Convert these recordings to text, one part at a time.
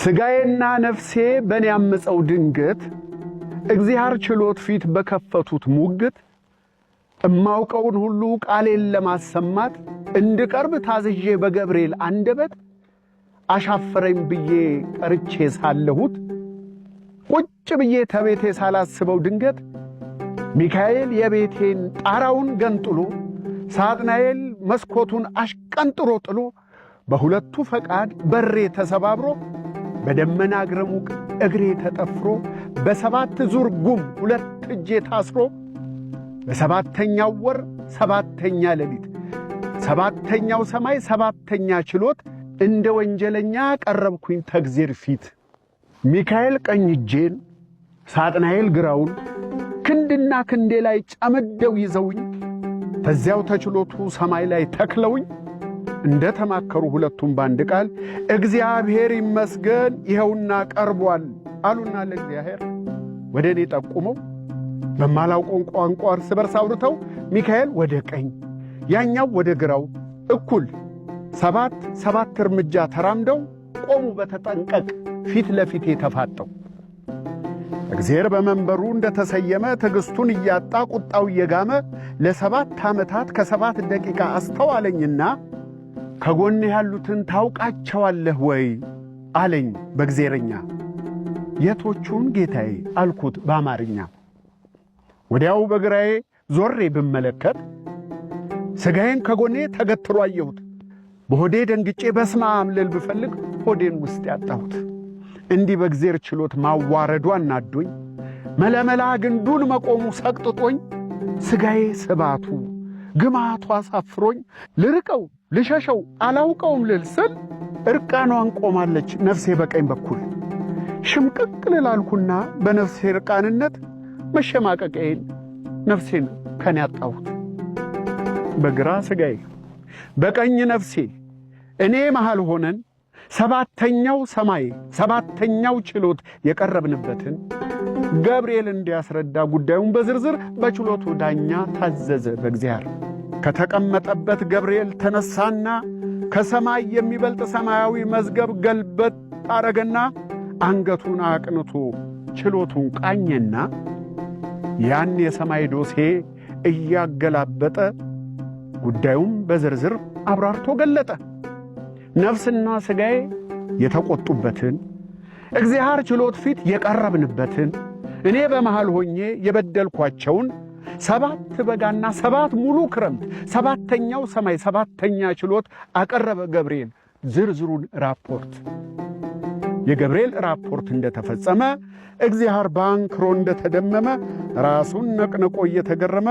ስጋዬና ነፍሴ በኔ ያመፀው ድንገት እግዚአብሔር ችሎት ፊት በከፈቱት ሙግት እማውቀውን ሁሉ ቃሌን ለማሰማት እንድቀርብ ታዝዤ በገብርኤል አንደበት አሻፈረኝ ብዬ ቀርቼ ሳለሁት ቁጭ ብዬ ተቤቴ ሳላስበው ድንገት ሚካኤል የቤቴን ጣራውን ገንጥሎ ሳጥናኤል መስኮቱን አሽቀንጥሮ ጥሎ በሁለቱ ፈቃድ በሬ ተሰባብሮ በደመና ግረሙቅ እግሬ ተጠፍሮ በሰባት ዙር ጉም ሁለት እጄ ታስሮ በሰባተኛው ወር ሰባተኛ ሌሊት ሰባተኛው ሰማይ ሰባተኛ ችሎት እንደ ወንጀለኛ ቀረብኩኝ ተግዜር ፊት። ሚካኤል ቀኝ እጄን ሳጥናኤል ግራውን ክንድና ክንዴ ላይ ጨመደው ይዘውኝ ተዚያው ተችሎቱ ሰማይ ላይ ተክለውኝ እንደ ተማከሩ ሁለቱም ባንድ ቃል እግዚአብሔር ይመስገን ይኸውና ቀርቧል አሉና ለእግዚአብሔር ወደ እኔ ጠቁመው በማላውቀው ቋንቋ እርስ በርስ አውርተው ሚካኤል ወደ ቀኝ ያኛው ወደ ግራው እኩል ሰባት እርምጃ ተራምደው ቆሙ በተጠንቀቅ ፊት ለፊት ተፋጠው። እግዚአብሔር በመንበሩ እንደተሰየመ ትዕግስቱን እያጣ ቁጣው እየጋመ ለሰባት ዓመታት ከሰባት ደቂቃ አስተዋለኝና ከጎኔ ያሉትን ታውቃቸዋለህ ወይ አለኝ በእግዚአብሔርኛ። የቶቹን ጌታዬ አልኩት በአማርኛ። ወዲያው በግራዬ ዞሬ ብመለከት ሥጋዬን ከጎኔ ተገትሮ አየሁት። በሆዴ ደንግጬ በስመ አብ ልል ብፈልግ ሆዴን ውስጥ ያጣሁት። እንዲህ በእግዚአብሔር ችሎት ማዋረዱ አናዶኝ መለመላ ግንዱን መቆሙ ሰቅጥጦኝ ሥጋዬ ስባቱ ግማቱ አሳፍሮኝ ልርቀው ልሸሸው አላውቀውም ልል ስል እርቃኗን ቆማለች ነፍሴ በቀኝ በኩል። ሽምቅቅ ልላልኩና በነፍሴ ርቃንነት መሸማቀቄን ነፍሴን ከኔ ያጣሁት። በግራ ሥጋዬ በቀኝ ነፍሴ እኔ መሃል ሆነን ሰባተኛው ሰማይ ሰባተኛው ችሎት የቀረብንበትን ገብርኤል እንዲያስረዳ ጉዳዩን በዝርዝር በችሎቱ ዳኛ ታዘዘ በእግዚአብሔር። ከተቀመጠበት ገብርኤል ተነሳና ከሰማይ የሚበልጥ ሰማያዊ መዝገብ ገልበጥ አረገና አንገቱን አቅንቶ ችሎቱን ቃኘና ያን የሰማይ ዶሴ እያገላበጠ ጉዳዩን በዝርዝር አብራርቶ ገለጠ። ነፍስና ሥጋዬ የተቆጡበትን እግዚአብሔር ችሎት ፊት የቀረብንበትን እኔ በመሃል ሆኜ የበደልኳቸውን ሰባት በጋና ሰባት ሙሉ ክረምት ሰባተኛው ሰማይ ሰባተኛ ችሎት አቀረበ ገብርኤል ዝርዝሩን ራፖርት። የገብርኤል ራፖርት እንደተፈጸመ እግዚአብሔር ባንክሮ እንደተደመመ ራሱን ነቅንቆ እየተገረመ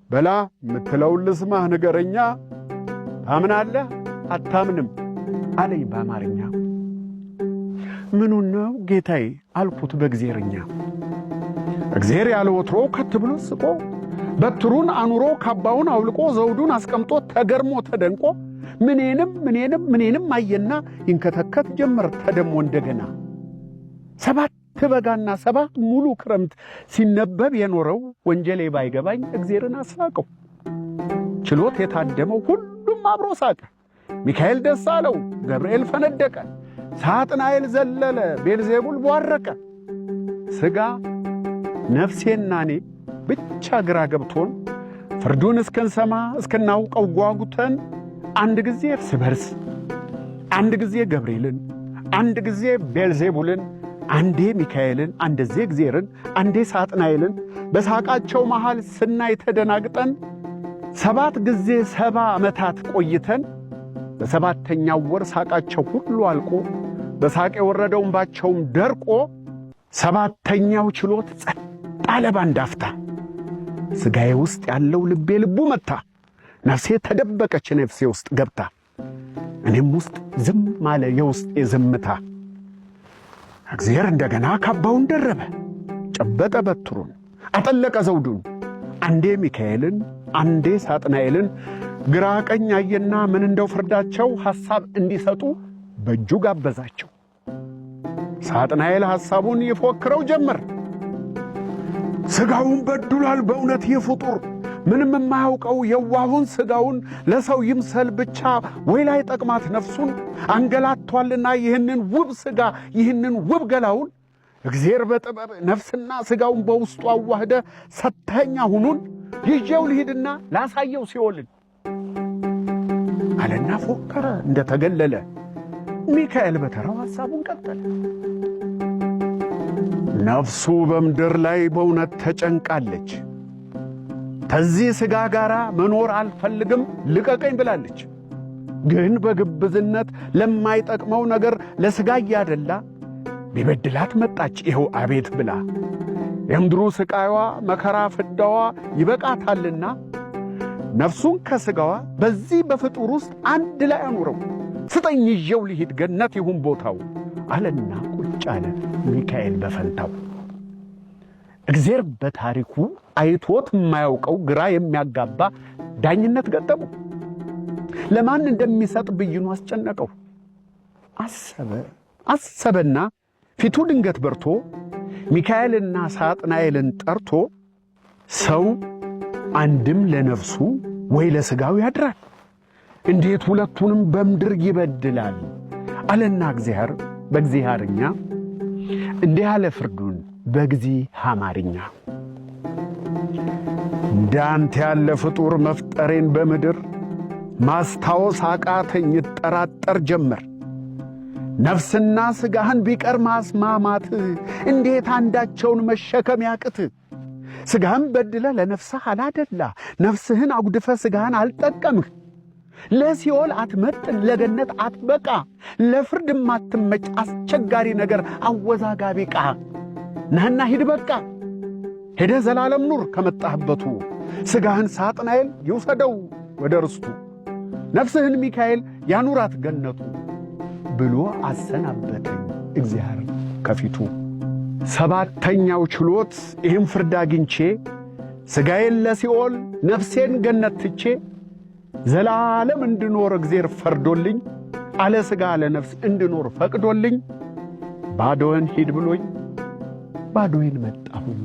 በላ ምትለውን ልስማህ ንገረኛ፣ ታምናለህ አታምንም አለኝ በአማርኛ። ምኑን ነው ጌታዬ አልኩት በእግዚአብሔርኛ። እግዚአብሔር ያለ ወትሮ ከት ብሎ ስቆ በትሩን አኑሮ ካባውን አውልቆ ዘውዱን አስቀምጦ ተገርሞ ተደንቆ ምኔንም አየና ይንከተከት ጀመር ተደሞ እንደገና። ሰባት በጋና ሰባት ሙሉ ክረምት ሲነበብ የኖረው ወንጀሌ ባይገባኝ እግዚአብሔርን አሳቀው። ችሎት የታደመው ሁሉም አብሮ ሳቀ። ሚካኤል ደስ አለው፣ ገብርኤል ፈነደቀ፣ ሳጥናኤል ዘለለ፣ ቤልዜቡል ቧረቀ። ሥጋ ነፍሴና እኔ ብቻ ግራ ገብቶን ፍርዱን እስክንሰማ እስክናውቀው ጓጉተን አንድ ጊዜ እርስ በርስ አንድ ጊዜ ገብርኤልን አንድ ጊዜ ቤልዜቡልን አንዴ ሚካኤልን አንደዜ እግዚአብሔርን አንዴ ሳጥናኤልን በሳቃቸው መሃል ስናይ ተደናግጠን ሰባት ጊዜ 70 ዓመታት ቆይተን በሰባተኛው ወር ሳቃቸው ሁሉ አልቆ በሳቅ የወረደው እንባቸውም ደርቆ ሰባተኛው ችሎት ጸጥ አለ ባንድ አፍታ። ሥጋዬ ውስጥ ያለው ልቤ ልቡ መታ፣ ነፍሴ ተደበቀች ነፍሴ ውስጥ ገብታ፣ እኔም ውስጥ ዝም አለ የውስጤ ዝምታ። እግዚአብሔር እንደገና ካባውን ደረበ፣ ጨበጠ በትሩን፣ አጠለቀ ዘውዱን። አንዴ ሚካኤልን አንዴ ሳጥናኤልን ግራ ቀኝ አየና ምን እንደው ፍርዳቸው ሐሳብ እንዲሰጡ በእጁ ጋበዛቸው። ሳጥናኤል ሐሳቡን ይፎክረው ጀመር። ሥጋውን በድሏል በእውነት ይህ ፍጡር፣ ምንም የማያውቀው የዋሁን ሥጋውን ለሰው ይምሰል ብቻ ወይ ላይ ጠቅማት ነፍሱን አንገላቷልና ይህንን ውብ ሥጋ ይህንን ውብ ገላውን እግዚአብሔር በጥበብ ነፍስና ሥጋውን በውስጡ አዋህደ ሰተኛ ሁኑን ይዤው ልሂድና ላሳየው ሲኦልን አለና ፎከረ። እንደተገለለ ሚካኤል በተራው ሐሳቡን ቀጠለ። ነፍሱ በምድር ላይ በእውነት ተጨንቃለች። ከዚህ ሥጋ ጋር መኖር አልፈልግም ልቀቀኝ ብላለች። ግን በግብዝነት ለማይጠቅመው ነገር ለሥጋ እያደላ ቢበድላት መጣች ይኸው አቤት ብላ። የምድሩ ስቃይዋ መከራ ፍዳዋ ይበቃታልና ነፍሱን ከሥጋዋ በዚህ በፍጡር ውስጥ አንድ ላይ አኑረው ስጠኝ ይዤው ልሂድ ገነት ይሁን ቦታው አለና ቁጭ አለ ሚካኤል በፈንታው። እግዚአብሔር በታሪኩ አይቶት የማያውቀው ግራ የሚያጋባ ዳኝነት ገጠመው። ለማን እንደሚሰጥ ብይኑ አስጨነቀው። አሰበና ፊቱ ድንገት በርቶ ሚካኤልና ሳጥናኤልን ጠርቶ ሰው አንድም ለነፍሱ ወይ ለሥጋው ያድራል፣ እንዴት ሁለቱንም በምድር ይበድላል አለና እግዚአብሔር በእግዚአብሔርኛ እንዲህ ያለ ፍርዱን በእግዚአብሔር አማርኛ እንዳንተ ያለ ፍጡር መፍጠሬን በምድር ማስታወስ አቃተኝ እጠራጠር ጀመር። ነፍስና ሥጋህን ቢቀር ማስማማት እንዴት አንዳቸውን መሸከም ያቅት? ሥጋህን በድለ ለነፍስህ አላደላ፣ ነፍስህን አጉድፈ ሥጋህን አልጠቀምህ። ለሲኦል አትመጥን፣ ለገነት አትበቃ፣ ለፍርድ ማትመጭ አስቸጋሪ ነገር አወዛጋቢ ቃ ነህና ሂድ በቃ ሄደ ዘላለም ኑር ከመጣህበቱ። ሥጋህን ሳጥናኤል ይውሰደው ወደ ርስቱ፣ ነፍስህን ሚካኤል ያኑራት ገነቱ ብሎ አሰናበተኝ እግዚአብሔር ከፊቱ። ሰባተኛው ችሎት ይህም ፍርድ አግኝቼ ሥጋዬን ለሲኦል ነፍሴን ገነት ትቼ ዘላለም እንድኖር እግዚአብሔር ፈርዶልኝ አለ ሥጋ ለነፍስ እንድኖር ፈቅዶልኝ ባዶን ሂድ ብሎኝ ባዶዬን መጣሁኝ።